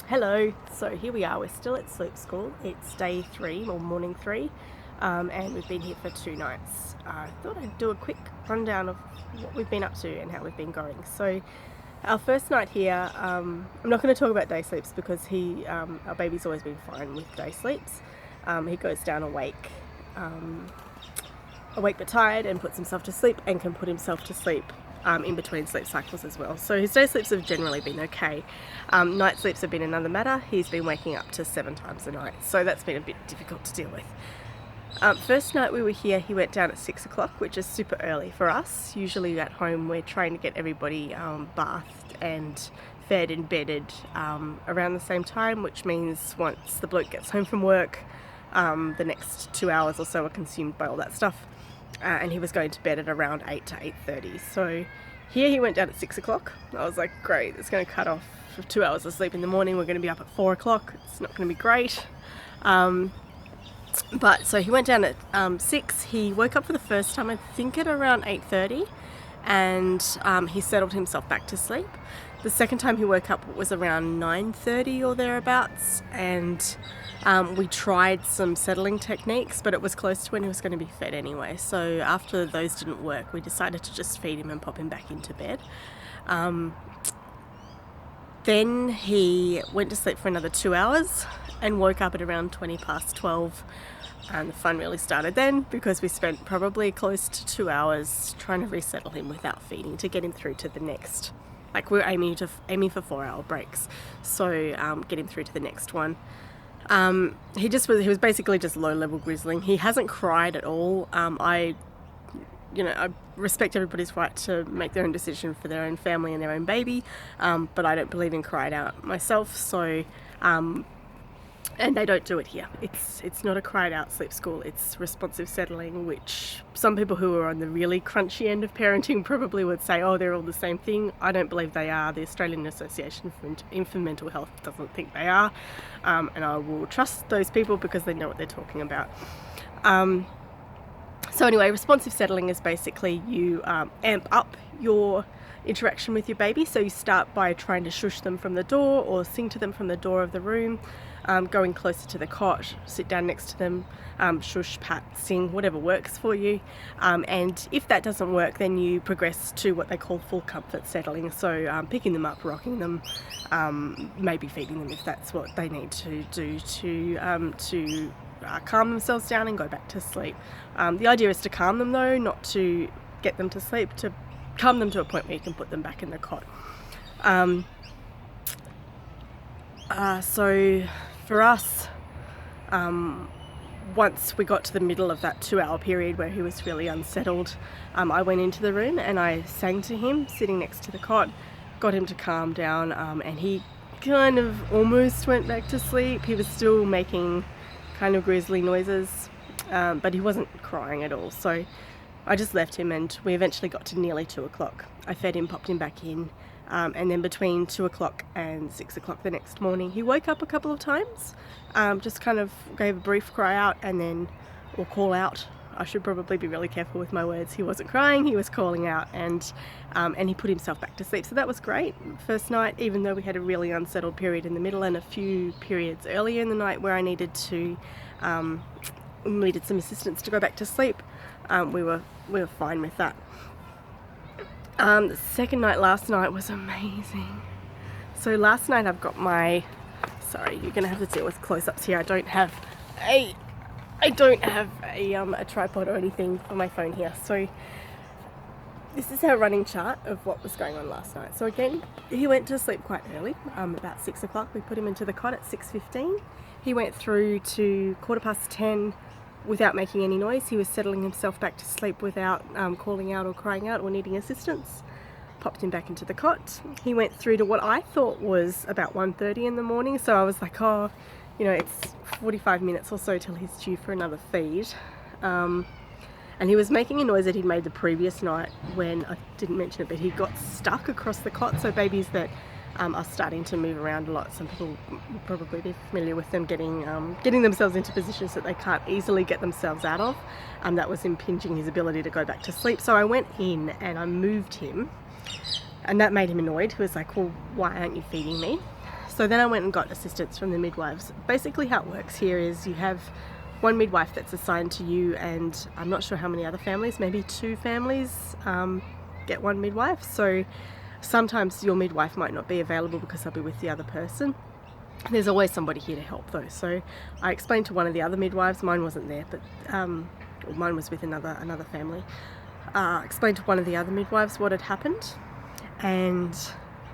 Hello, so here we are, we're still at sleep school. It's day 3 or morning 3, and we've been here for 2 nights. I thought I'd do a quick rundown of what we've been up to and how we've been going. So our first night here, I'm not going to talk about day sleeps because our baby's always been fine with day sleeps. He goes down awake but tired, and puts himself to sleep and can put himself to sleep in between sleep cycles as well. So his day sleeps have generally been okay. Night sleeps have been another matter. He's been waking up to 7 times a night, so that's been a bit difficult to deal with. First night we were here, he went down at 6 o'clock, which is super early for us. Usually at home we're trying to get everybody bathed and fed and bedded around the same time, which means once the bloke gets home from work, the next 2 hours or so are consumed by all that stuff. And he was going to bed at around 8 to 8:30. So here he went down at 6 o'clock. I was like, great, it's going to cut off for 2 hours of sleep in the morning. We're going to be up at 4 o'clock. It's not going to be great. But so he went down at 6. He woke up for the first time, I think at around 8:30, and he settled himself back to sleep. The second time he woke up was around 9:30 or thereabouts, and we tried some settling techniques, but it was close to when he was going to be fed anyway. So after those didn't work, we decided to just feed him and pop him back into bed. Then he went to sleep for another 2 hours and woke up at around 20 past 12. And the fun really started then, because we spent probably close to 2 hours trying to resettle him without feeding to get him through to the next. Like, we're aiming for 4-hour breaks, so get him through to the next one. He was basically just low-level grizzling. He hasn't cried at all. I respect everybody's right to make their own decision for their own family and their own baby, but I don't believe in cried out myself, so and they don't do it here. It's not a cried out sleep school, it's responsive settling, which some people who are on the really crunchy end of parenting probably would say, oh, they're all the same thing. I don't believe they are. The Australian Association for Mental Health doesn't think they are, and I will trust those people because they know what they're talking about. So anyway, responsive settling is basically you amp up your interaction with your baby. So you start by trying to shush them from the door or sing to them from the door of the room, going closer to the cot, sit down next to them, shush, pat, sing, whatever works for you. And if that doesn't work, then you progress to what they call full comfort settling. So picking them up, rocking them, maybe feeding them if that's what they need to do to calm themselves down and go back to sleep. The idea is to calm them though, not to get them to sleep, to calm them to a point where you can put them back in the cot. So for us, once we got to the middle of that 2-hour period where he was really unsettled, I went into the room and I sang to him sitting next to the cot, got him to calm down, and he kind of almost went back to sleep. He was still making kind of grisly noises, but he wasn't crying at all. So I just left him, and we eventually got to nearly 2 o'clock. I fed him, popped him back in, and then between 2 o'clock and 6 o'clock the next morning, he woke up a couple of times, just kind of gave a brief cry out or call out. I should probably be really careful with my words. He wasn't crying, he was calling out, and he put himself back to sleep. So that was great. First night, even though we had a really unsettled period in the middle and a few periods earlier in the night where I needed some assistance to go back to sleep, we were fine with that. The second night, last night, was amazing. So last night I've got sorry, you're gonna have to deal with close-ups here. I don't have a tripod or anything for my phone here. So this is our running chart of what was going on last night. So again, he went to sleep quite early, about 6 o'clock. We put him into the cot at 6:15. He went through to 10:15 without making any noise. He was settling himself back to sleep without calling out or crying out or needing assistance. Popped him back into the cot. He went through to what I thought was about 1:30 in the morning. So I was like, oh, it's 45 minutes or so till he's due for another feed. And he was making a noise that he'd made the previous night when, I didn't mention it, but he got stuck across the cot. So babies that are starting to move around a lot, some people will probably be familiar with them getting themselves into positions that they can't easily get themselves out of. That was impinging his ability to go back to sleep. So I went in and I moved him, and that made him annoyed. He was like, well, why aren't you feeding me? So then I went and got assistance from the midwives. Basically how it works here is you have one midwife that's assigned to you, and I'm not sure how many other families, maybe 2 families get one midwife. So sometimes your midwife might not be available because they'll be with the other person. There's always somebody here to help though. So I explained to one of the other midwives, mine wasn't there, but mine was with another family. Explained to one of the other midwives what had happened, and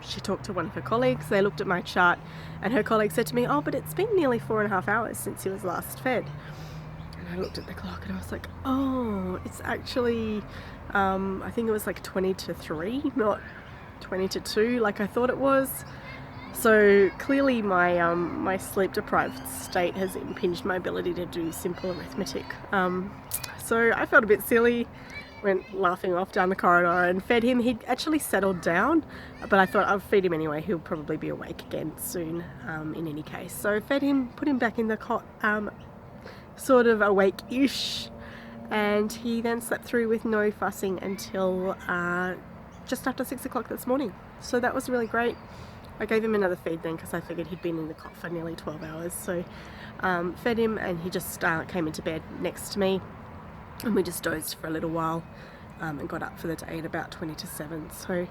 she talked to one of her colleagues. They looked at my chart, and her colleague said to me, "Oh, but it's been nearly 4.5 hours since he was last fed." And I looked at the clock and I was like, oh, it's actually, I think it was like 20 to 3, not 20 to 2 like I thought it was. So clearly my my sleep deprived state has impinged my ability to do simple arithmetic. So I felt a bit silly, went laughing off down the corridor and fed him. He'd actually settled down, but I thought I'll feed him anyway. He'll probably be awake again soon in any case. So fed him, put him back in the cot, sort of awake-ish, and he then slept through with no fussing until just after 6 o'clock this morning. So that was really great. I gave him another feed then because I figured he'd been in the cot for nearly 12 hours. So fed him, and he just came into bed next to me, and we just dozed for a little while and got up for the day at about 20 to 7. So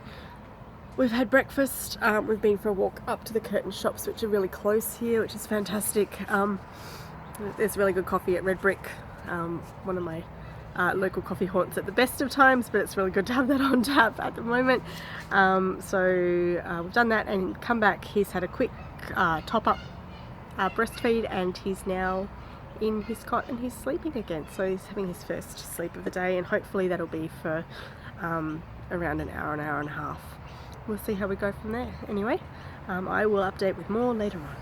we've had breakfast, we've been for a walk up to the curtain shops, which are really close here, which is fantastic. There's really good coffee at Red Brick, one of my local coffee haunts at the best of times, but it's really good to have that on tap at the moment. So we've done that and come back. He's had a quick top up breastfeed, and he's now in his cot and he's sleeping again. So he's having his first sleep of the day, and hopefully that'll be for around an hour and a half. We'll see how we go from there. Anyway, I will update with more later on.